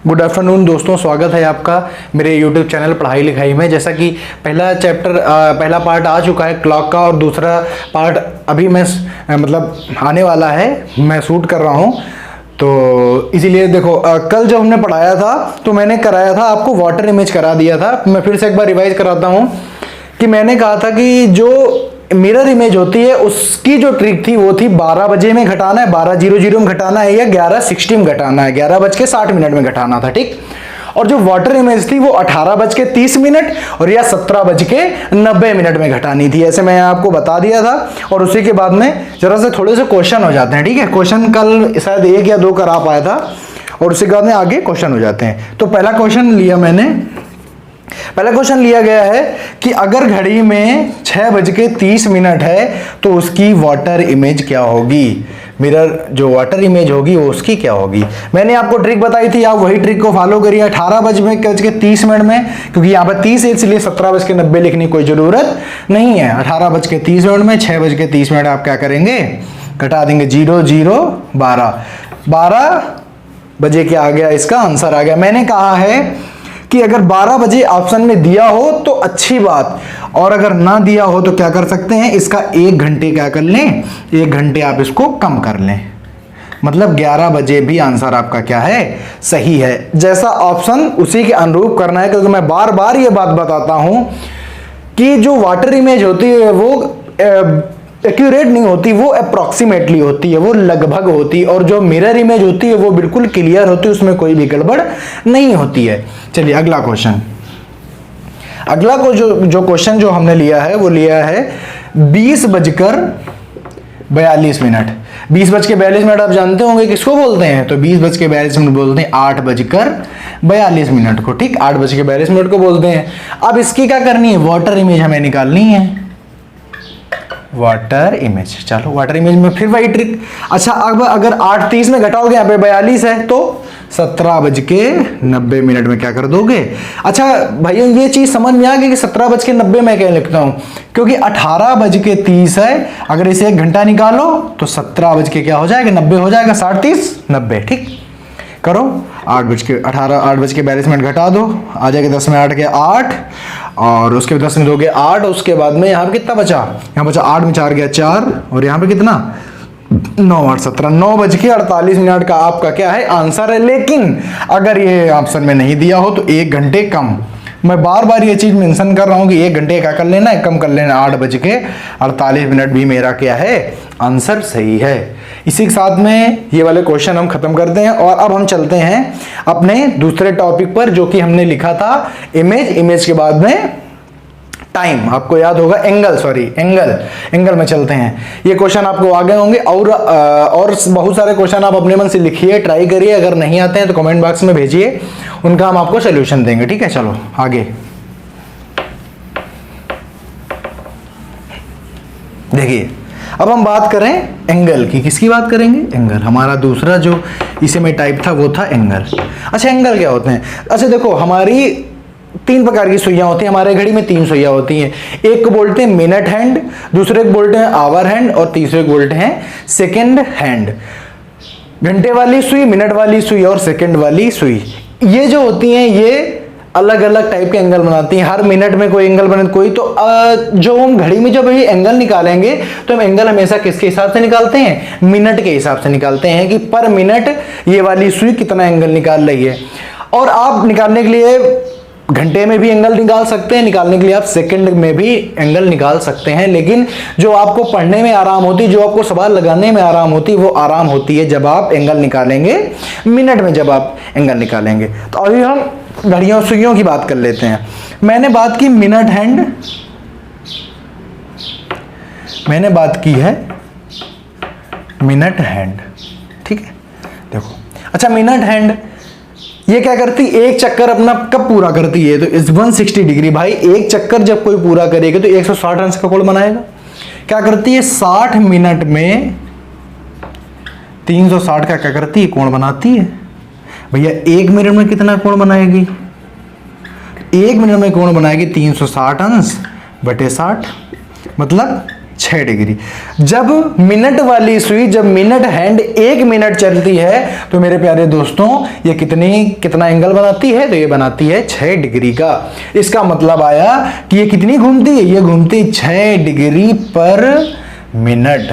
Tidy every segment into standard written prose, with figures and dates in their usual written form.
Good afternoon दोस्तों, स्वागत है आपका मेरे यूट्यूब चैनल पढ़ाई लिखाई में। जैसा कि पहला पार्ट आ चुका है क्लॉक का, और दूसरा पार्ट अभी मैं आने वाला है, मैं शूट कर रहा हूँ। तो इसीलिए देखो, कल जब हमने पढ़ाया था तो मैंने कराया था आपको वाटर इमेज करा दिया था। मैं फिर से एक बार रिवाइज कराता हूँ कि मैंने कहा था कि जो मिरर इमेज होती है उसकी जो ट्रिक थी वो थी 12 बजे में घटाना है, 12:00 में घटाना है या 11:60 में घटाना है, 11:60 में घटाना था, ठीक। और जो वाटर इमेज थी वो 18:30 और या 17:90 में घटानी थी। ऐसे मैं आपको बता दिया था। और उसी के बाद में जरा से थोड़े से क्वेश्चन हो जाते हैं, ठीक है। क्वेश्चन कल शायद 1 या 2 करा पाया था, और उसके बाद में आगे क्वेश्चन हो जाते हैं। तो पहला क्वेश्चन लिया गया है कि अगर घड़ी में 6:30 है तो उसकी वाटर इमेज क्या होगी, मिरर जो वाटर इमेज होगी वो उसकी क्या होगी। मैंने आपको ट्रिक बताई थी, आप वही ट्रिक को फॉलो करिए 18:30 में, क्योंकि यहाँ पर 30 है इसलिए 17:90 लिखने की कोई जरूरत नहीं है। 18:30 में 6:30 आप क्या करेंगे, घटा देंगे 0 0 12 बजे क्या आ गया, इसका आंसर आ गया। मैंने कहा है कि अगर 12 बजे ऑप्शन में दिया हो तो अच्छी बात, और अगर ना दिया हो तो क्या कर सकते हैं, इसका 1 घंटे क्या कर लें, 1 घंटे आप इसको कम कर लें, मतलब 11 बजे भी आंसर आपका क्या है, सही है। जैसा ऑप्शन उसी के अनुरूप करना है, क्योंकि मैं बार बार ये बात बताता हूं कि जो वाटर इमेज होती है वो एक्यूरेट नहीं होती, वो अप्रॉक्सीमेटली होती है, वो लगभग होती है। और जो मिरर इमेज होती है वो बिल्कुल क्लियर होती है, उसमें कोई भी गड़बड़ नहीं होती है। चलिए अगला क्वेश्चन, जो क्वेश्चन जो हमने लिया है वो लिया है 20:42। 20:42 आप जानते होंगे किसको बोलते हैं, तो 20:42 बोलते हैं 8:42 को, ठीक। 8:42 को बोलते हैं। अब इसकी क्या करनी है, वाटर इमेज हमें निकालनी है, वाटर इमेज। चलो वाटर इमेज में फिर वही ट्रिक। अच्छा, अब अगर 8:30 में घटाओगे, यहाँ पे 42 है तो 17:90 में क्या कर दोगे। अच्छा भैया, ये चीज समझ में आ गई कि 17:90 में क्या लिखता हूं, क्योंकि 18:30 है, अगर इसे 1 घंटा निकालो तो 17 क्या हो जाएगा, 90 हो जाएगा, 60 30 90, ठीक। करो 8:42 घटा दो, आ जाएगा 10 में 8 के 8, और उसके 10 में दोगे 8, उसके बाद में यहाँ पे कितना बचा, यहाँ बचा 8 में 4 गया 4, और यहाँ पे कितना 9 8 17, 9:48 का आपका क्या है, आंसर है। लेकिन अगर ये ऑप्शन में नहीं दिया हो तो 1 घंटे कम। मैं बार बार ये चीज मेंशन कर रहा हूं कि 1 घंटे क्या कर लेना है, कम कर लेना। 8:48 भी मेरा क्या है, आंसर सही है। इसी के साथ में ये वाले क्वेश्चन हम खत्म करते हैं, और अब हम चलते हैं अपने दूसरे टॉपिक पर, जो कि हमने लिखा था इमेज के बाद में टाइम। आपको याद होगा एंगल में चलते हैं। ये क्वेश्चन आपको आ गए होंगे, और बहुत सारे क्वेश्चन आप अपने मन से लिखिए, ट्राई करिए। अगर नहीं आते हैं तो कमेंट बॉक्स में भेजिए, उनका हम आपको सोल्यूशन देंगे, ठीक है। चलो आगे देखिए, अब हम बात करें एंगल की। किसकी बात करेंगे, एंगल। हमारा दूसरा जो इसे में टाइप था वो था एंगल। अच्छा, एंगल क्या होते हैं। अच्छा देखो, हमारी 3 प्रकार की सुइयां होती हैं, हमारे घड़ी में 3 सुइयां होती हैं। एक को बोलते हैं मिनट हैंड, दूसरे को बोलते हैं आवर हैंड, और तीसरे को बोलते हैं सेकंड हैंड। घंटे वाली सुई, मिनट वाली सुई और सेकंड वाली सुई, ये जो होती हैं ये अलग अलग टाइप के एंगल बनाती हैं। हर मिनट में कोई एंगल बने, कोई तो जो हम घड़ी में जब ये एंगल निकालेंगे तो हम एंगल हमेशा किसके हिसाब से निकालते हैं, मिनट के हिसाब से निकालते हैं, कि पर मिनट ये वाली सुई कितना एंगल निकाल रही है। और आप निकालने के लिए घंटे में भी एंगल निकाल सकते हैं, निकालने के लिए आप सेकंड में भी एंगल निकाल सकते हैं। लेकिन जो आपको पढ़ने में आराम होती है, जो आपको सवाल लगाने में आराम होती है, वो आराम होती है जब आप एंगल निकालेंगे मिनट में, जब आप एंगल निकालेंगे। तो अभी हम घड़ियों सुइयों की बात कर लेते हैं। मैंने बात की मिनट हैंड, मैंने बात की है मिनट हैंड, ठीक है। देखो, अच्छा मिनट हैंड ये क्या करती, एक चक्कर अपना कब पूरा करती है, तो इस 160 डिग्री। भाई एक चक्कर जब कोई पूरा करेगा तो 160 रन का कोण बनाएगा। क्या करती है, 60 मिनट में 360 का क्या करती है, कोण बनाती है। भैया 1 मिनट में कितना कोण बनाएगी, 1 मिनट में कोण बनाएगी 360 अंश बटे 60, मतलब 6 डिग्री। जब मिनट वाली सुई, जब मिनट हैंड 1 मिनट चलती है तो मेरे प्यारे दोस्तों ये कितना एंगल बनाती है? तो ये बनाती है 6 डिग्री का। इसका मतलब आया कि ये कितनी घूमती है? ये घूमती 6 डिग्री पर मिनट।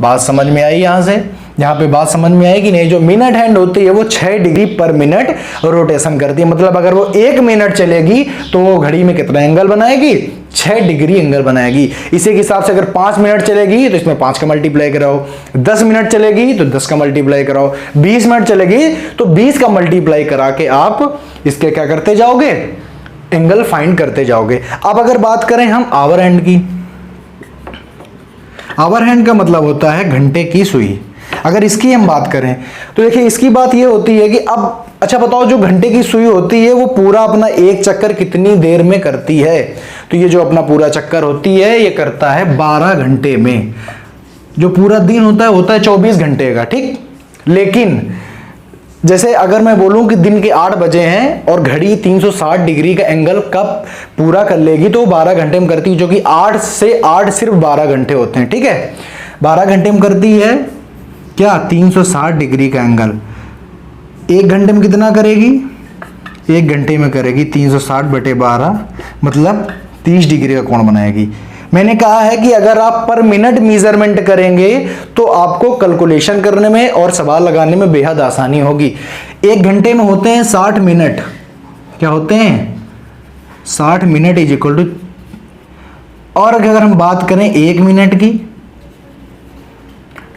बात समझ में आई? यहां से यहाँ पे बात समझ में आई कि नहीं? जो मिनट हैंड होती है वो 6 डिग्री पर मिनट रोटेशन करती है। मतलब अगर वो 1 मिनट चलेगी तो वो घड़ी में कितना एंगल बनाएगी? 6 डिग्री एंगल बनाएगी। इसी के हिसाब से अगर 5 मिनट चलेगी तो इसमें 5 का मल्टीप्लाई कराओ, 10 मिनट चलेगी तो 10 का मल्टीप्लाई कराओ, 20 मिनट चलेगी तो 20 का मल्टीप्लाई करा के आप इसके क्या करते जाओगे? एंगल फाइंड करते जाओगे। अब अगर बात करें हम आवर हैंड की, आवर हैंड का मतलब होता है घंटे की सुई। अगर इसकी हम बात करें तो देखिए इसकी बात ये होती है कि अब अच्छा बताओ, जो घंटे की सुई होती है वो पूरा अपना एक चक्कर कितनी देर में करती है? तो ये जो अपना पूरा चक्कर होती है ये करता है 12 घंटे में। जो पूरा दिन होता है 24 घंटे का, ठीक। लेकिन जैसे अगर मैं बोलूं कि दिन के 8 बजे हैं और घड़ी 360 डिग्री का एंगल कब पूरा कर लेगी तो वो 12 घंटे में करती है, जो कि 8 से 8 सिर्फ 12 घंटे होते हैं, ठीक है। 12 घंटे में करती है क्या? 360 डिग्री का एंगल। 1 घंटे में कितना करेगी? 1 घंटे में करेगी 360 बटे 12, मतलब 30 डिग्री का कोण बनाएगी। मैंने कहा है कि अगर आप पर मिनट मेजरमेंट करेंगे तो आपको कैलकुलेशन करने में और सवाल लगाने में बेहद आसानी होगी। 1 घंटे में होते हैं 60 मिनट। क्या होते हैं? 60 मिनट इज इक्वल टू, और अगर हम बात करें 1 मिनट की,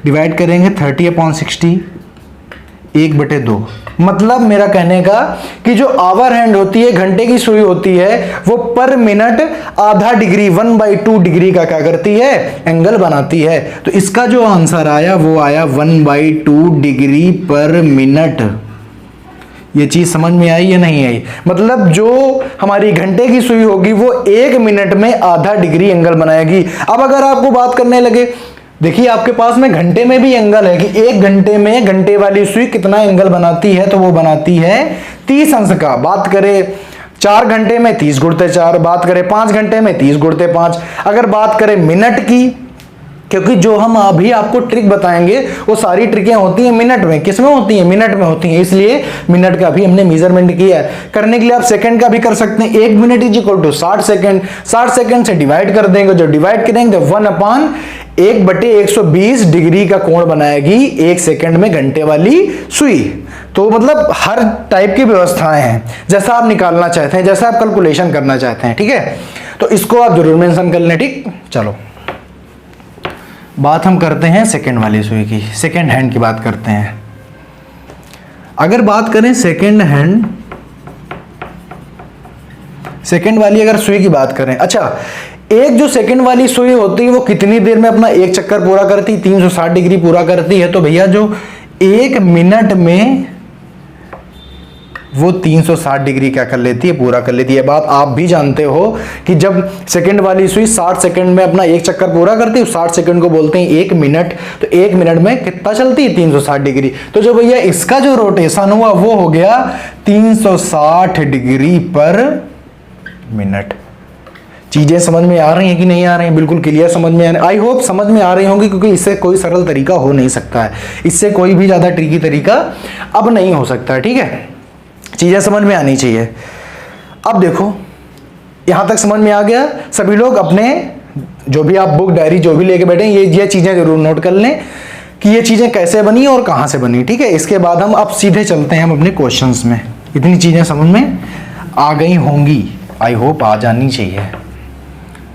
डिवाइड करेंगे 30/60, 1/2। मतलब मेरा कहने का कि जो आवर हैंड होती है, घंटे की सुई होती है, वो पर मिनट आधा डिग्री 1/2 डिग्री का क्या करती है? एंगल बनाती है। तो इसका जो आंसर आया वो आया 1/2 डिग्री पर मिनट। ये चीज समझ में आई या नहीं आई? मतलब जो हमारी घंटे की सुई होगी वो 1 मिनट में आधा डिग्री एंगल बनाएगी। अब अगर आपको बात करने लगे, देखिए आपके पास में घंटे में भी एंगल है कि 1 घंटे में घंटे वाली सुई कितना एंगल बनाती है? तो वो बनाती है 30 अंश का। बात करें 4 घंटे में 30 गुणित 4, बात करें 5 घंटे में 30 गुणित 5। अगर बात करें मिनट की, क्योंकि जो हम अभी आपको ट्रिक बताएंगे वो सारी ट्रिकें होती हैं मिनट में। किसमें होती हैं? मिनट में होती हैं। इसलिए मिनट का भी हमने मेजरमेंट किया है। करने के लिए आप सेकंड का भी कर सकते हैं। 1 minute is equal to 60 second. 60 second से डिवाइड कर देंगे, जो डिवाइड करेंगे 1/120 डिग्री का कोण बनाएगी 1 सेकंड में घंटे वाली सुई। तो मतलब हर टाइप की व्यवस्थाएं हैं, जैसा आप निकालना चाहते हैं, जैसा आप कैलकुलेशन करना चाहते हैं, ठीक है। तो इसको आप जरूर मेंशन कर लें, ठीक। चलो बात हम करते हैं सेकंड वाली सुई की, सेकंड हैंड की बात करते हैं। अगर बात करें सेकंड हैंड, सेकंड वाली अगर सुई की बात करें, अच्छा एक जो सेकंड वाली सुई होती है वो कितनी देर में अपना एक चक्कर पूरा करती है? 360 डिग्री पूरा करती है। तो भैया जो 1 मिनट में वो 360 डिग्री क्या कर लेती है? पूरा कर लेती है। बात आप भी जानते हो कि जब सेकंड वाली सुई 60 सेकंड में अपना एक चक्कर पूरा करती है, 60 सेकंड को बोलते हैं 1 मिनट। तो 1 मिनट में कितना चलती है? 360 डिग्री। तो जो भैया इसका जो रोटेशन हुआ वो हो गया 360 डिग्री पर मिनट। चीजें समझ में आ रही हैं कि नहीं आ रही हैं? बिल्कुल क्लियर समझ में आ रही है। आई होप समझ में आ रही होंगी, क्योंकि इससे कोई सरल तरीका हो नहीं सकता है, इससे कोई भी ज्यादा ट्रिकी तरीका अब नहीं हो सकता है, ठीक है। चीजें समझ में आनी चाहिए। अब देखो यहां तक समझ में आ गया। सभी लोग अपने जो भी आप बुक डायरी जो भी लेके बैठे ये चीजें जरूर नोट कर लें कि ये चीजें कैसे बनी और कहां से बनी, ठीक है। इसके बाद हम अब सीधे चलते हैं हम अपने क्वेश्चंस में। इतनी चीजें समझ में आ गई होंगी, आई होप आ जानी चाहिए,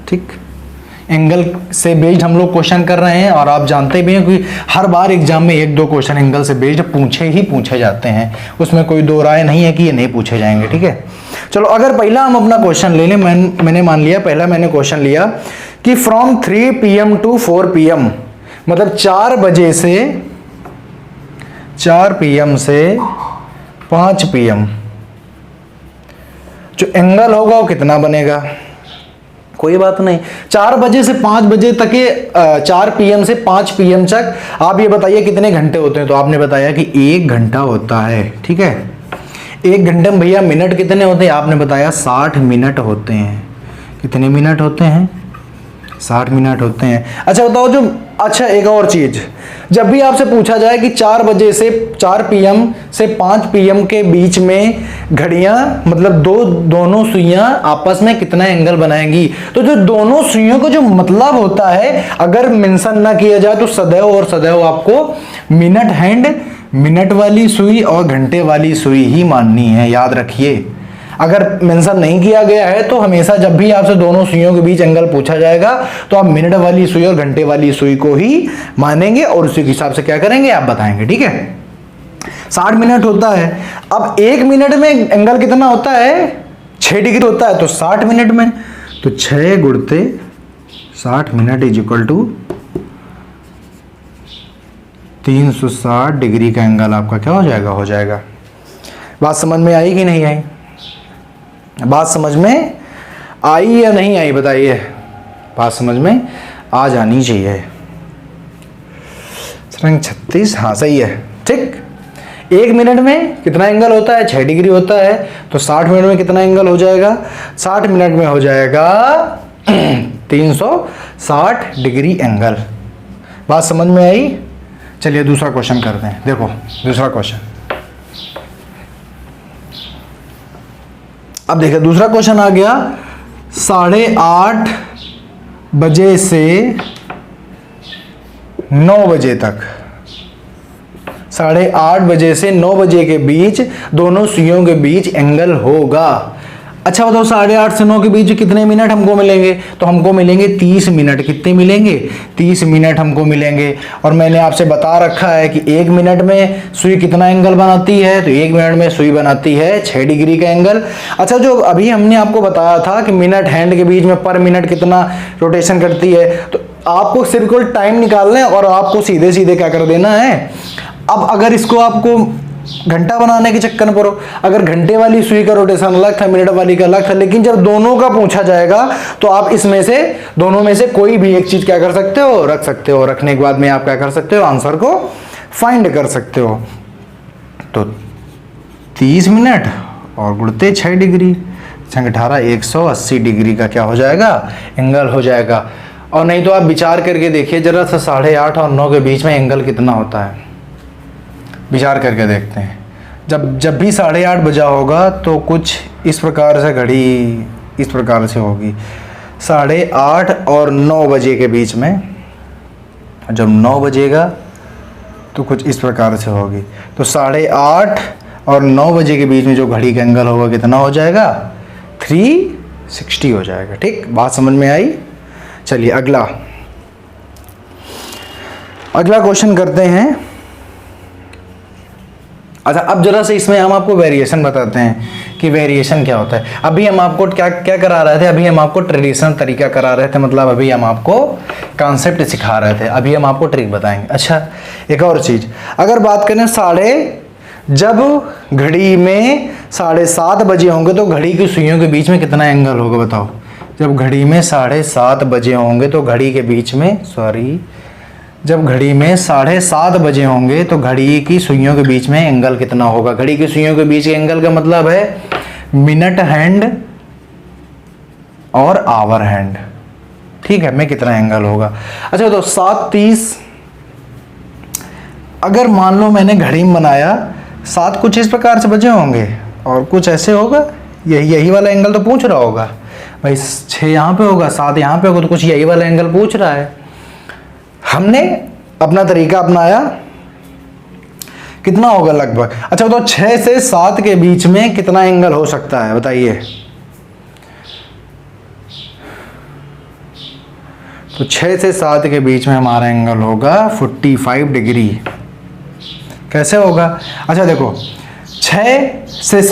ठीक। एंगल से बेस्ड हम लोग क्वेश्चन कर रहे हैं और आप जानते भी हैं कि हर बार एग्जाम में 1-2 क्वेश्चन एंगल से बेस्ड पूछे जाते हैं, उसमें कोई दो राय नहीं है कि ये नहीं पूछे जाएंगे, ठीक है। चलो अगर पहला हम अपना क्वेश्चन ले लें, मैंने मान लिया पहला मैंने क्वेश्चन लिया कि फ्रॉम 3 PM टू 4 PM, मतलब 4 बजे से 4 PM से 5 PM जो एंगल होगा वो कितना बनेगा? कोई बात नहीं, 4 बजे से 5 बजे तक के 4 PM से 5 PM तक आप ये बताइए कितने घंटे होते हैं? तो आपने बताया कि 1 घंटा होता है, ठीक है। 1 घंटे में भैया मिनट कितने होते हैं? आपने बताया 60 मिनट होते हैं। कितने मिनट होते हैं? 60 मिनट होते हैं। अच्छा बताओ जो, अच्छा एक और चीज, जब भी आपसे पूछा जाए कि 4 बजे से 4 PM से 5 PM के बीच में घड़ियां मतलब दोनों सुइयां आपस में कितना एंगल बनाएंगी, तो जो दोनों सुइयों का जो मतलब होता है अगर मेंशन ना किया जाए तो सदैव और सदैव आपको मिनट हैंड, मिनट वाली सुई और घंटे वाली सुई ही माननी है, याद रखिए। अगर मेंशन नहीं किया गया है तो हमेशा जब भी आपसे दोनों सुइयों के बीच एंगल पूछा जाएगा तो आप मिनट वाली सुई और घंटे वाली सुई को ही मानेंगे और उसी के हिसाब से क्या करेंगे आप बताएंगे, ठीक है। 60 मिनट होता है। अब 1 मिनट में एंगल कितना होता है, 6 डिग्री होता है, तो 60 मिनट में तो 6 गुणते 60 minute is equal to 360 degree का एंगल आपका क्या हो जाएगा, हो जाएगा। बात समझ में आई कि नहीं आई? बात समझ में आई या नहीं आई बताइए? बात समझ में आ जानी चाहिए। 36, हाँ सही है, ठीक। 1 मिनट में कितना एंगल होता है, 6 डिग्री होता है, तो 60 मिनट में कितना एंगल हो जाएगा, 60 मिनट में हो जाएगा 360 डिग्री एंगल। बात समझ में आई? चलिए दूसरा क्वेश्चन करते हैं। देखो दूसरा क्वेश्चन, अब देखिए दूसरा क्वेश्चन आ गया, 8:30 बजे से 9 बजे तक, 8:30 बजे से 9 बजे के बीच दोनों सुइयों के बीच एंगल होगा। अच्छा बताओ 8:30 से 9 के बीच कितने मिनट हमको मिलेंगे, तो हमको मिलेंगे 30 मिनट। कितने मिलेंगे, 30 मिनट हमको मिलेंगे। और मैंने आपसे बता रखा है कि 1 मिनट में सुई कितना एंगल बनाती है, तो 1 मिनट में सुई बनाती है 6 डिग्री का एंगल। अच्छा जो अभी हमने आपको बताया था कि मिनट हैंड के बीच में पर मिनट कितना रोटेशन करती है, तो आपको सिर्फ कोई टाइम निकालना है और आपको सीधे सीधे क्या कर देना है। अब अगर इसको आपको घंटा बनाने के चक्कर में पड़ो, अगर घंटे वाली सुई का रोटेशन अलग था, मिनट वाली का अलग था, लेकिन जब दोनों का पूछा जाएगा तो आप इसमें से दोनों में से कोई भी एक चीज क्या कर सकते हो, रख सकते हो। रखने के बाद में आप क्या कर सकते हो, आंसर को फाइंड कर सकते हो। तो 30 मिनट और गुणते 6 डिग्री, 18 180 डिग्री का क्या हो जाएगा, एंगल हो जाएगा। और नहीं तो आप विचार करके देखिए जरा सा, 8:30 और 9 के बीच में एंगल कितना होता है, विचार करके देखते हैं। जब भी 8:30 बजा होगा तो कुछ इस प्रकार से घड़ी इस प्रकार से होगी, 8:30 और 9 बजे के बीच में, जब 9 बजेगा तो कुछ इस प्रकार से होगी। तो 8:30 और 9 बजे के बीच में जो घड़ी का एंगल होगा कितना हो जाएगा, 360 हो जाएगा। ठीक, बात समझ में आई? चलिए अगला क्वेश्चन करते हैं। अच्छा अब जरा से इसमें हम आपको वेरिएशन बताते हैं कि वेरिएशन क्या होता है। अभी हम आपको क्या करा रहे थे, अभी हम आपको ट्रेडिशनल तरीका करा रहे थे, मतलब अभी हम आपको कॉन्सेप्ट सिखा रहे थे, अभी हम आपको ट्रिक बताएंगे। अच्छा एक और चीज़, अगर बात करें जब घड़ी में 7:30 बजे होंगे तो घड़ी की सुइयों के बीच में कितना एंगल होगा बताओ। जब घड़ी में 7:30 बजे होंगे तो घड़ी के बीच में जब घड़ी में 7:30 बजे होंगे तो घड़ी की सुइयों के बीच में एंगल कितना होगा। घड़ी की सुइयों के बीच के एंगल का मतलब है मिनट हैंड और आवर हैंड, ठीक है, में कितना एंगल होगा। अच्छा तो 7:30, अगर मान लो मैंने घड़ी में बनाया 7 कुछ इस प्रकार से बजे होंगे और कुछ ऐसे होगा, यही वाला एंगल तो पूछ रहा होगा भाई, 6 यहाँ पे होगा 7 यहाँ पे होगा, तो कुछ यही वाला एंगल पूछ रहा है। हमने अपना तरीका अपनाया, कितना होगा लगभग। अच्छा तो 6 से 7 के बीच में कितना एंगल हो सकता है बताइए। तो 6 से 7 के बीच में हमारा एंगल होगा 45 डिग्री। कैसे होगा? अच्छा देखो 6 से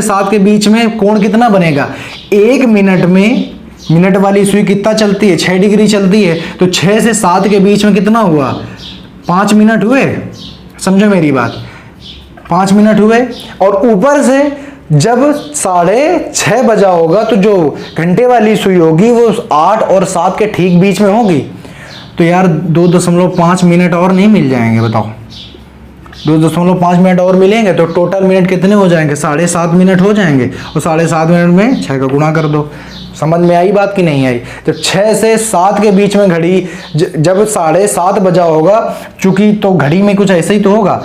7 के बीच में कोण कितना बनेगा। 1 मिनट में मिनट वाली सुई कितना चलती है, 6 डिग्री चलती है, तो 6 से 7 के बीच में कितना हुआ, 5 मिनट हुए। समझो मेरी बात, 5 मिनट हुए। और ऊपर से जब 6:30 बजा होगा तो जो घंटे वाली सुई होगी वो 8 और 7 के ठीक बीच में होगी। तो यार 2.5 मिनट और नहीं मिल जाएंगे बताओ। 2.5 मिनट और मिलेंगे तो टोटल मिनट कितने हो जाएंगे, 7.5 मिनट हो जाएंगे। और 7.5 मिनट में 6 का गुणा कर दो। समझ में आई बात कि नहीं आई? तो 6 से 7 के बीच में घड़ी जब 7:30 बजा होगा, चूंकि तो घड़ी में कुछ ऐसा ही तो होगा,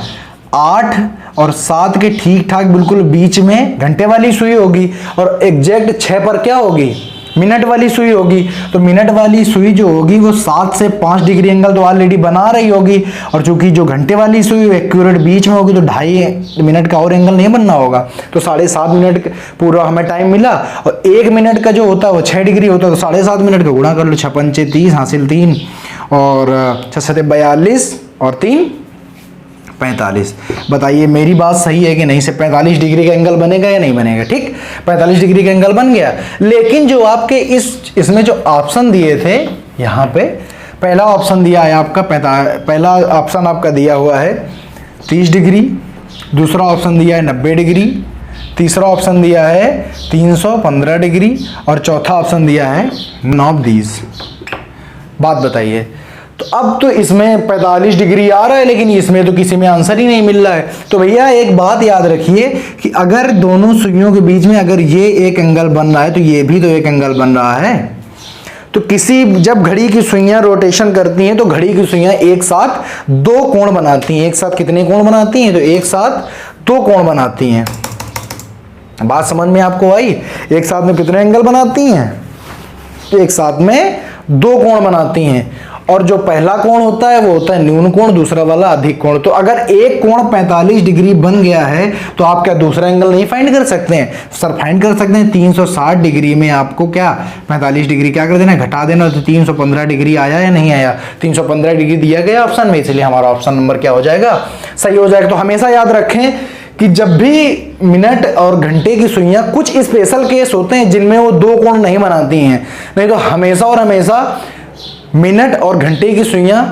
8 और 7 के ठीक ठाक बिल्कुल बीच में घंटे वाली सुई होगी और एग्जैक्ट 6 पर क्या होगी, मिनट वाली सुई होगी। तो मिनट वाली सुई जो होगी वो 7 से 5 डिग्री एंगल तो ऑलरेडी बना रही होगी, और चूंकि जो घंटे वाली सुई एक्यूरेट बीच में होगी तो 2.5 मिनट का और एंगल नहीं बनना होगा। तो 7.5 मिनट पूरा हमें टाइम मिला, और 1 मिनट का जो होता है वो 6 डिग्री होता है, तो 7.5 मिनट का गुणा कर लो, 6 पंचे 30 हासिल 3 और 6 सते 42 और 3 45। बताइए मेरी बात सही है कि नहीं? से 45 डिग्री का एंगल बनेगा या नहीं बनेगा? ठीक, 45 डिग्री का एंगल बन गया। लेकिन जो आपके इसमें जो ऑप्शन दिए थे, यहाँ पे पहला ऑप्शन दिया है आपका पहला ऑप्शन आपका दिया हुआ है 30 डिग्री, दूसरा ऑप्शन दिया है 90 डिग्री, तीसरा ऑप्शन दिया है 315 डिग्री और चौथा ऑप्शन दिया है 90। बात बताइए, तो अब तो इसमें 45 डिग्री आ रहा है, लेकिन इसमें तो किसी में आंसर ही नहीं मिल रहा है। तो भैया एक बात याद रखिए कि अगर दोनों सुइयों के बीच में अगर ये एक एंगल बन रहा है तो ये भी तो एक एंगल बन रहा है। तो जब घड़ी की सुइयां रोटेशन करती हैं तो घड़ी की सुइयां एक साथ 2 कोण बनाती हैं। एक साथ कितने कोण बनाती हैं? तो एक साथ 2 कोण बनाती हैं। बात समझ में आपको आई? एक साथ में कितने एंगल बनाती हैं? एक साथ में 2 कोण बनाती हैं, और जो पहला कोण होता है वो होता है न्यून कोण, दूसरा वाला अधिक कोण। तो अगर एक कोण 45 डिग्री बन गया है तो आप क्या दूसरा एंगल नहीं फाइंड कर सकते हैं? सर फाइंड कर सकते हैं। 360 डिग्री में आपको क्या 45 डिग्री क्या कर देना है, घटा देना। तो 315 डिग्री आया या नहीं आया? 315 डिग्री दिया गया ऑप्शन में, इसलिए हमारा ऑप्शन नंबर क्या हो जाएगा, सही हो जाएगा। तो हमेशा याद रखें कि जब भी मिनट और घंटे की सुइयां, कुछ स्पेशल केस होते हैं जिनमें वो 2 कोण नहीं बनाती हैं, नहीं तो हमेशा और हमेशा मिनट और घंटे की सुइयां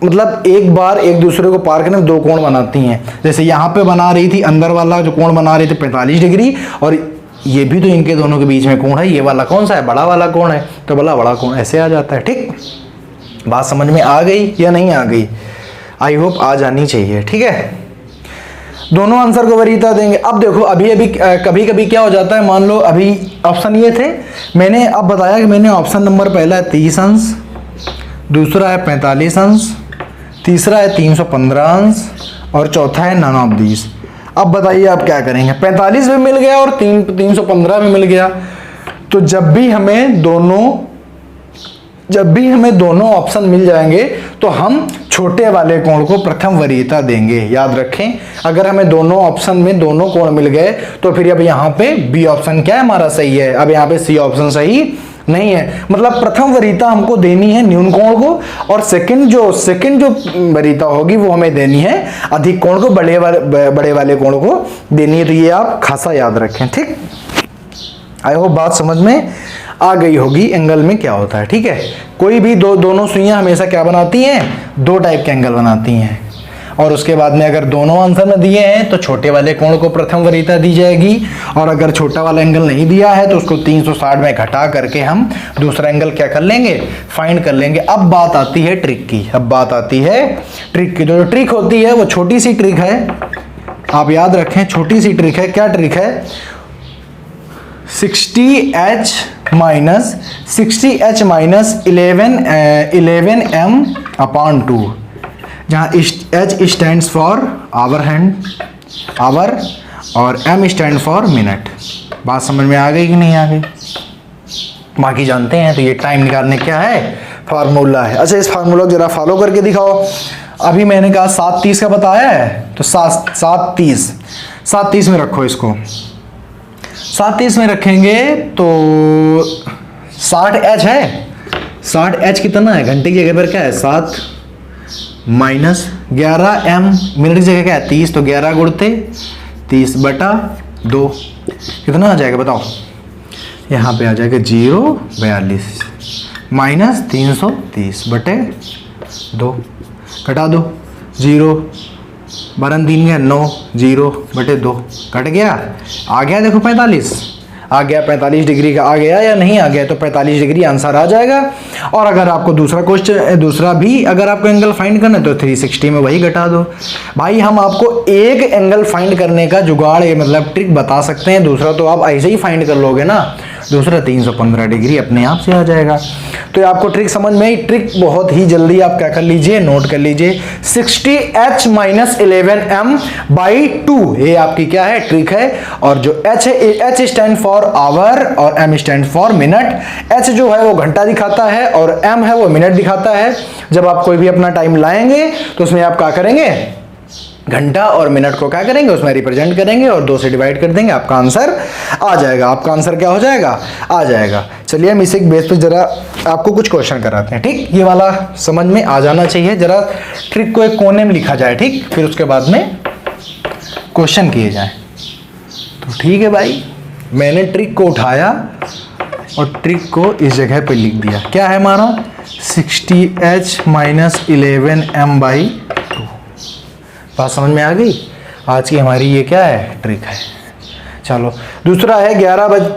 मतलब एक बार एक दूसरे को पार करने में 2 कोण बनाती हैं। जैसे यहाँ पे बना रही थी, अंदर वाला जो कोण बना रही थी 45 डिग्री, और ये भी तो इनके दोनों के बीच में कोण है। ये वाला कौन सा है? बड़ा वाला कोण है, तो बड़ा कोण ऐसे आ जाता है। ठीक, बात समझ में आ गई या नहीं आ गई? आई होप आ जानी चाहिए। ठीक है, दोनों आंसर को वरीयता देंगे। अब देखो अभी कभी कभी क्या हो जाता है, मान लो अभी ऑप्शन ये थे, मैंने अब बताया कि मैंने ऑप्शन नंबर पहला है 30 अंश, दूसरा है 45 अंश, तीसरा है 315 अंश और चौथा है none of these। अब बताइए आप क्या करेंगे? 45 भी मिल गया और 315 भी मिल गया। तो जब भी हमें दोनों ऑप्शन मिल जाएंगे तो हम छोटे वाले कोण को प्रथम वरीयता देंगे। याद रखें, अगर हमें दोनों ऑप्शन में दोनों कोण मिल गए तो फिर अब यहाँ पे बी ऑप्शन क्या है हमारा सही है, अब यहाँ पे सी ऑप्शन सही नहीं है। मतलब प्रथम वरीयता हमको देनी है न्यून कोण को, और सेकंड जो वरीयता होगी वो हमें देनी है अधिक कोण को, बड़े वाले कोण को देनी है। तो ये आप खासा याद रखें। ठीक, आई होप बात समझ में आ गई होगी एंगल में क्या होता है। ठीक है, कोई भी दोनों सुइयां हमेशा क्या बनाती हैं, 2 टाइप के एंगल बनाती हैं। और उसके बाद में अगर दोनों आंसर में दिए हैं तो छोटे वाले कोण को प्रथम वरीयता दी जाएगी, और अगर छोटा वाला एंगल नहीं दिया है तो उसको 360 में घटा करके हम दूसरा एंगल क्या कर लेंगे, फाइंड कर लेंगे। अब बात आती है ट्रिक की। तो जो ट्रिक होती है वो छोटी सी ट्रिक है, आप याद रखें, छोटी सी ट्रिक है। क्या ट्रिक है? 60h माइनस 11m/2, जहाँ h स्टैंड्स फॉर आवर और m स्टैंड फॉर मिनट। बात समझ में आ गई कि नहीं आ गई? बाकी जानते हैं। तो ये टाइम निकालने क्या है, फार्मूला है। अच्छा, इस फार्मूला को जरा फॉलो करके दिखाओ। अभी मैंने कहा 7:30 का बताया है, तो 7:30 में रखो इसको। 7:30 में रखेंगे तो 60h है। 60h कितना है? घंटे की जगह पर क्या है 7 माइनस 11m, मिनट की जगह क्या है 30, तो 11 गुणते 30/2 कितना आ जाएगा बताओ? यहाँ पे आ जाएगा 0.42 माइनस 330/2, घटा दो 0, 12 3 गया 9, 0/2 कट गया, आ गया देखो 45। आ गया 45 डिग्री का, आ गया या नहीं आ गया, तो 45 डिग्री आंसर आ जाएगा। और अगर आपको दूसरा क्वेश्चन, दूसरा भी अगर आपको एंगल फाइंड करना है तो 360 में वही घटा दो। भाई हम आपको एक एंगल फाइंड करने का जुगाड़ मतलब ट्रिक बता सकते हैं, दूसरा तो आप ऐसे ही फाइंड कर लोगे ना, दूसरा 315 डिग्री अपने आप से आ जाएगा। तो ये आपको ट्रिक समझ में आई। ट्रिक बहुत ही जल्दी आप क्या कर लीजिए, नोट कर लीजिए, 60h - 11m/2 ये आपकी क्या है, ट्रिक है। और जो h है, h स्टैंड फॉर आवर और m stand for minute. h जो है वो घंटा दिखाता है और m है वो मिनट दिखाता है। जब आप कोई भी अपना टाइम लाएंगे तो उसमें आप क्या करेंगे, घंटा और मिनट को क्या करेंगे, उसमें रिप्रेजेंट करेंगे और 2 से डिवाइड कर देंगे, आपका आंसर आ जाएगा। आपका आंसर क्या हो जाएगा, आ जाएगा। चलिए हम इसी बेस पे जरा आपको कुछ क्वेश्चन कराते हैं, ठीक। ये वाला समझ में आ जाना चाहिए, जरा ट्रिक को एक कोने में लिखा जाए, ठीक, फिर उसके बाद में क्वेश्चन किए जाए। तो ठीक है भाई, मैंने ट्रिक को उठाया और ट्रिक को इस जगह पे लिख दिया। क्या है हमारा, 60h - 11m/2। बात समझ में आ गई। आज की हमारी ये क्या है, ट्रिक है। चलो दूसरा है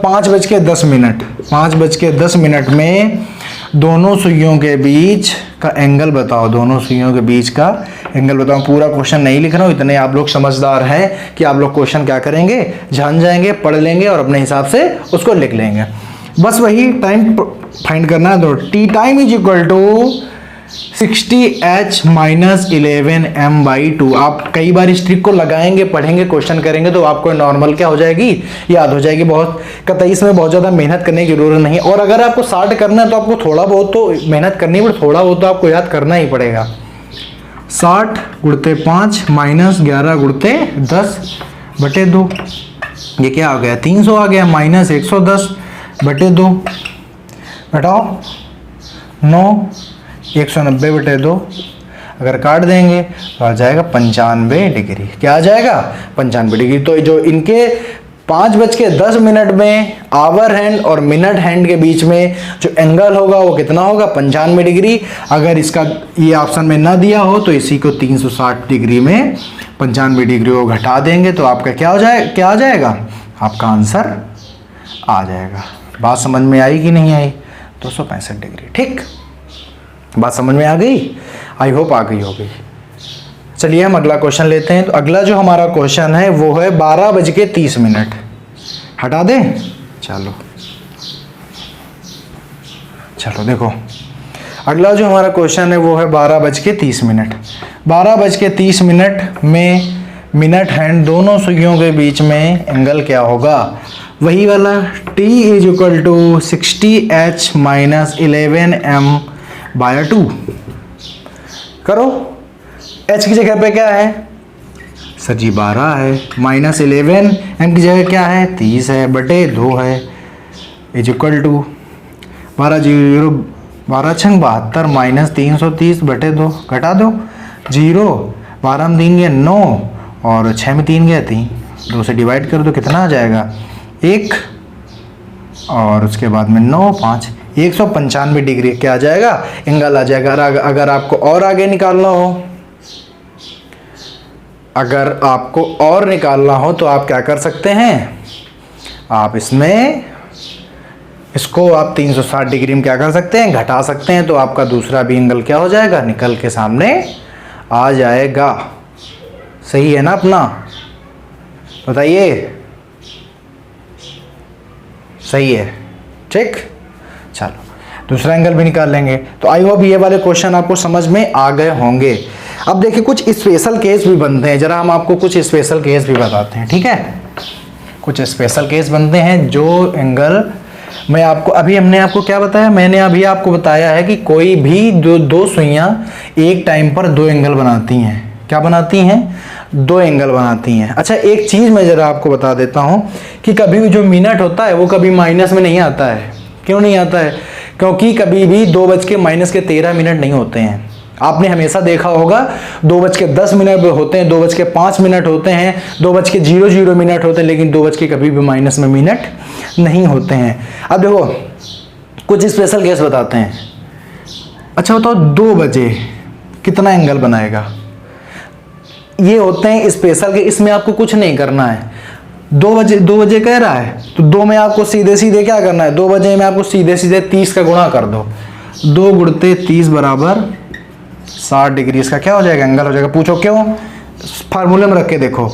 5:10। 5:10 में दोनों सुइयों के बीच का एंगल बताओ, दोनों सुइयों के बीच का एंगल बताओ। पूरा क्वेश्चन नहीं लिख रहा हूँ, इतने आप लोग समझदार हैं कि आप लोग क्वेश्चन क्या करेंगे, जान जाएंगे, पढ़ लेंगे और अपने हिसाब से उसको लिख लेंगे। बस वही टाइम फाइंड करना है। तो T time is equal to 60h - 11m/2। आप कई बार इस ट्रिक को लगाएंगे, पढ़ेंगे, क्वेश्चन करेंगे तो आपको नॉर्मल क्या हो जाएगी, याद हो जाएगी। बहुत कतई इसमें बहुत ज़्यादा मेहनत करने की जरूरत नहीं। और अगर आपको 60 करना है तो आपको थोड़ा बहुत तो मेहनत करनी पड़े, थोड़ा बहुत तो आपको याद करना ही पड़ेगा। 60 × 5 - 11 × 10/2। ये क्या आ गया, 300 आ गया, माइनस 110/2 घटाओ 9, 190/2। अगर काट देंगे तो आ जाएगा 95 डिग्री। क्या आ जाएगा, 95 डिग्री। तो जो इनके 5:10 में आवर हैंड और मिनट हैंड के बीच में जो एंगल होगा वो कितना होगा, 95 डिग्री। अगर इसका ये ऑप्शन में ना दिया हो तो इसी को 360 डिग्री में 95 डिग्री को घटा देंगे तो आपका क्या हो जाए, क्या आ जाएगा, आपका आंसर आ जाएगा। बात समझ में आई कि नहीं आई, 265 डिग्री, ठीक। बात समझ में आ गई, आई होप आ गई होगी। चलिए हम अगला क्वेश्चन लेते हैं। तो अगला जो हमारा क्वेश्चन है वो है 12:30। हटा दें, चलो देखो अगला जो हमारा क्वेश्चन है वो है 12:30। 12:30 में मिनट हैंड दोनों सुइयों के बीच में एंगल क्या होगा, वही वाला t = 60h - 11m/2। करो, h की जगह पे क्या है सर जी 12 है, -11 m की जगह क्या है 30 है, बटे 2 है, = 12 6 72 -330/2 घटा दो 0, 12 में 3 गया 9 और 6 में 3 गया 3, 2 से डिवाइड कर दो, कितना आ जाएगा 1 और उसके बाद में 9 5, 195 डिग्री क्या आ जाएगा, एंगल आ जाएगा। अगर आपको और आगे निकालना हो, अगर आपको और निकालना हो तो आप क्या कर सकते हैं, आप इसको आप 360 डिग्री में क्या कर सकते हैं, घटा सकते हैं, तो आपका दूसरा भी एंगल क्या हो जाएगा, निकल के सामने आ जाएगा। सही है ना अपना, बताइए सही है, ठीक। चलो दूसरा एंगल भी निकाल लेंगे। तो आई होप ये वाले क्वेश्चन आपको समझ में आ गए होंगे। अब देखिए कुछ स्पेशल केस भी बनते हैं, जरा हम आपको कुछ स्पेशल केस भी बताते हैं, ठीक है। कुछ स्पेशल केस बनते हैं जो एंगल मैं आपको हमने आपको क्या बताया, मैंने अभी आपको बताया है कि कोई भी दो सुइयां एक टाइम पर 2 एंगल बनाती हैं। क्या बनाती हैं, 2 एंगल बनाती हैं। अच्छा एक चीज़ मैं ज़रा आपको बता देता हूं कि कभी भी जो मिनट होता है वो कभी माइनस में नहीं आता है। क्यों नहीं आता है, क्योंकि कभी भी 2:13 नहीं होते हैं। आपने हमेशा देखा होगा 2:10 होते हैं, 2:05 होते हैं, 2:00 होते हैं, लेकिन 2 कभी भी माइनस में मिनट नहीं होते हैं। अब देखो कुछ स्पेशल केस बताते हैं। अच्छा बताओ 2 बजे कितना एंगल बनाएगा, ये होते हैं स्पेशल के, इसमें आपको कुछ नहीं करना है। 2 बजे कह रहा है तो 2 में आपको सीधे सीधे क्या करना है, 2 बजे में आपको सीधे सीधे 30 का गुणा कर दो। 2 गुणते 30 बराबर 60 डिग्री। इसका क्या हो जाएगा, एंगल हो जाएगा। पूछो क्यों, फार्मूले में रख के देखो।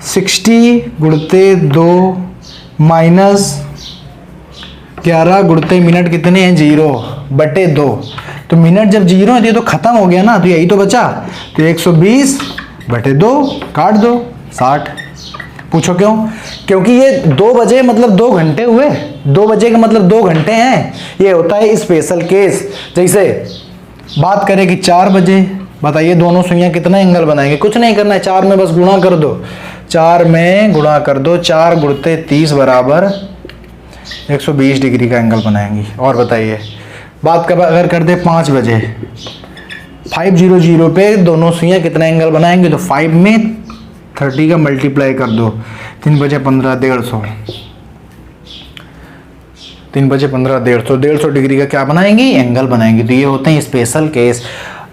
60 गुणते 2 माइनस 11 गुणते मिनट कितने हैं, 0 बटे 2। तो मिनट जब 0 है तो खत्म हो गया ना, तो यही तो बचा। तो 120 बटे 2 काट दो 60। पूछो क्यों, क्योंकि ये 2 बजे मतलब 2 घंटे हुए। 2 बजे का मतलब 2 घंटे हैं। ये होता है स्पेशल केस। जैसे बात करें कि 4 बजे, बताइए दोनों सुइयां कितना एंगल बनाएंगे, कुछ नहीं करना है, 4 में बस गुणा कर दो। 4 में गुणा कर दो, 4 गुणते 30 बराबर 120 डिग्री का एंगल बनाएंगी। और बताइए बात कब अगर कर दे 5 बजे, 500 पे दोनों सुइयां कितना एंगल बनाएंगे, तो 5 में 30 का मल्टीप्लाई कर दो, 3 बजे 15 150, 3 बजे 15 150 डिग्री का क्या बनाएंगे, एंगल बनाएंगे। तो ये होते हैं स्पेशल केस।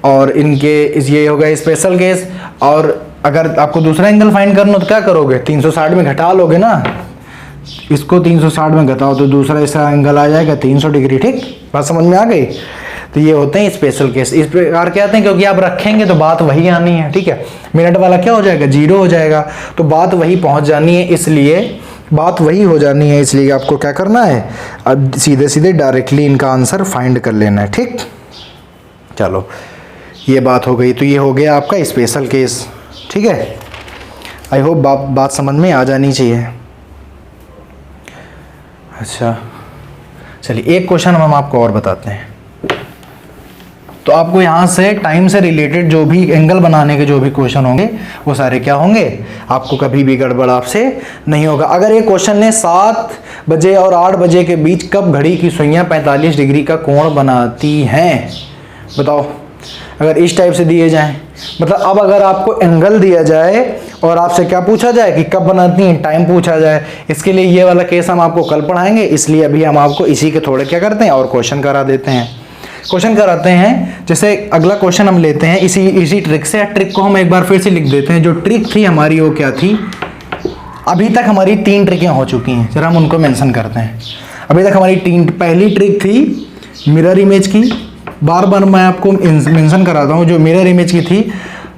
और इनके ये होगा स्पेशल केस। और अगर आपको दूसरा एंगल फाइंड करना तो क्या करोगे, 360 में घटा लोगे ना, इसको 360 में घटाओ तो दूसरा इसका एंगल आ जाएगा 300 डिग्री। ठीक, बात समझ में आ गई। तो ये होते हैं स्पेशल केस। इस प्रकार के आते हैं क्योंकि आप रखेंगे तो बात वही आनी है। ठीक है, मिनट वाला क्या हो जाएगा, 0 हो जाएगा। तो बात वही पहुंच जानी है, इसलिए बात वही हो जानी है, इसलिए आपको क्या करना है, अब सीधे सीधे डायरेक्टली इनका आंसर फाइंड कर लेना है। ठीक, चलो ये बात हो गई। तो ये हो गया आपका स्पेशल केस। ठीक है, आई होप बात समझ में आ जानी चाहिए। अच्छा चलिए एक क्वेश्चन हम आपको और बताते हैं। तो आपको यहाँ से टाइम से रिलेटेड जो भी एंगल बनाने के जो भी क्वेश्चन होंगे वो सारे क्या होंगे, आपको कभी भी गड़बड़ आपसे नहीं होगा। अगर ये क्वेश्चन ने 7 बजे और 8 बजे के बीच कब घड़ी की सुइयां 45 डिग्री का कोण बनाती हैं, बताओ। अगर इस टाइप से दिए जाएं, मतलब अब अगर आपको एंगल दिया जाए और आपसे क्या पूछा जाए कि कब बनाती हैं, टाइम पूछा जाए, इसके लिए ये वाला केस हम आपको कल पढ़ाएंगे। इसलिए अभी हम आपको इसी के थोड़े क्या करते हैं और क्वेश्चन करा देते हैं, क्वेश्चन कराते हैं। जैसे अगला क्वेश्चन हम लेते हैं इसी ट्रिक से। ट्रिक को हम एक बार फिर से लिख देते हैं। जो ट्रिक थी हमारी वो क्या थी, अभी तक हमारी 3 ट्रिकें हो चुकी हैं, जरा हम उनको मेंशन करते हैं। अभी तक हमारी पहली ट्रिक थी मिरर इमेज की। बार बार मैं आपको मेंशन कराता हूँ, जो मिरर इमेज की थी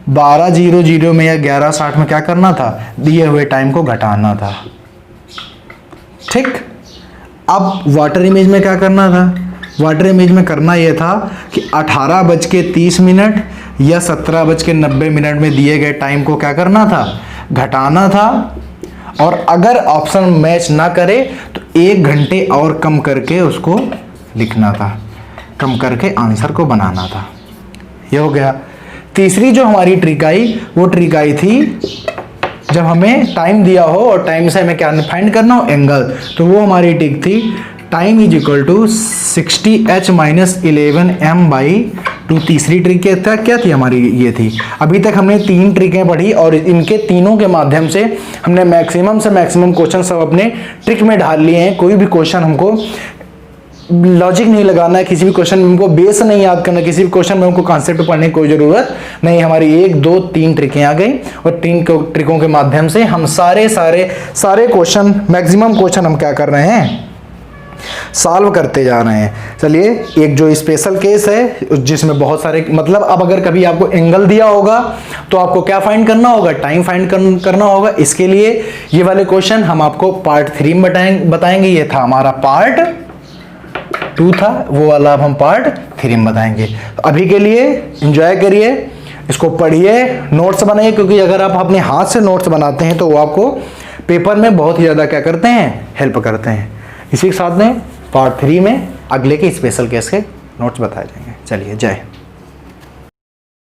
12:00 में या 11:60 में क्या करना था, दिए हुए टाइम को घटाना था। ठीक, अब वाटर इमेज में क्या करना था, वाटर इमेज में करना यह था कि 18:30 या 17:90 में दिए गए टाइम को क्या करना था, घटाना था। और अगर ऑप्शन मैच ना करे तो 1 घंटे और कम करके उसको लिखना था, कम करके आंसर को बनाना था। ये हो गया। तीसरी जो हमारी ट्रिक आई वो ट्रिक आई थी जब हमें टाइम दिया हो और टाइम से हमें क्या फाइंड करना हो, एंगल। तो वो हमारी ट्रिक थी time is equal to 60h - 11m/2। तीसरी ट्रिक क्या थी हमारी, ये थी। अभी तक हमने 3 ट्रिकें पढ़ी और इनके तीनों के माध्यम से हमने मैक्सिमम से मैक्सिमम क्वेश्चन सब अपने ट्रिक में ढाल लिए हैं। कोई भी क्वेश्चन हमको लॉजिक नहीं लगाना है, किसी भी क्वेश्चन में हमको बेस नहीं याद करना, किसी भी क्वेश्चन में हमको कॉन्सेप्ट पढ़ने की कोई ज़रूरत नहीं। हमारी 1 2 3 ट्रिकें आ गई और 3 ट्रिकों के माध्यम से हम सारे क्वेश्चन, मैक्सिमम क्वेश्चन हम क्या कर रहे हैं, सॉल्व करते जा रहे हैं। चलिए एक जो स्पेशल केस है जिसमें बहुत सारे, मतलब अब अगर कभी आपको एंगल दिया होगा तो आपको क्या फाइंड करना होगा, टाइम फाइंड करना होगा। इसके लिए ये वाले क्वेश्चन हम आपको पार्ट 3 में बताएंगे। ये था हमारा पार्ट 2 था, वो वाला अब हम पार्ट 3 में बताएंगे। तो अभी के लिए एंजॉय करिए, इसको पढ़िए, नोट्स बनाइए, क्योंकि अगर आप अपने हाथ से नोट्स बनाते हैं तो वो आपको पेपर में बहुत ही ज़्यादा क्या करते हैं, हेल्प करते हैं। इसी के साथ में पार्ट 3 में अगले के स्पेशल केस के नोट्स बताए जाएंगे। चलिए जय।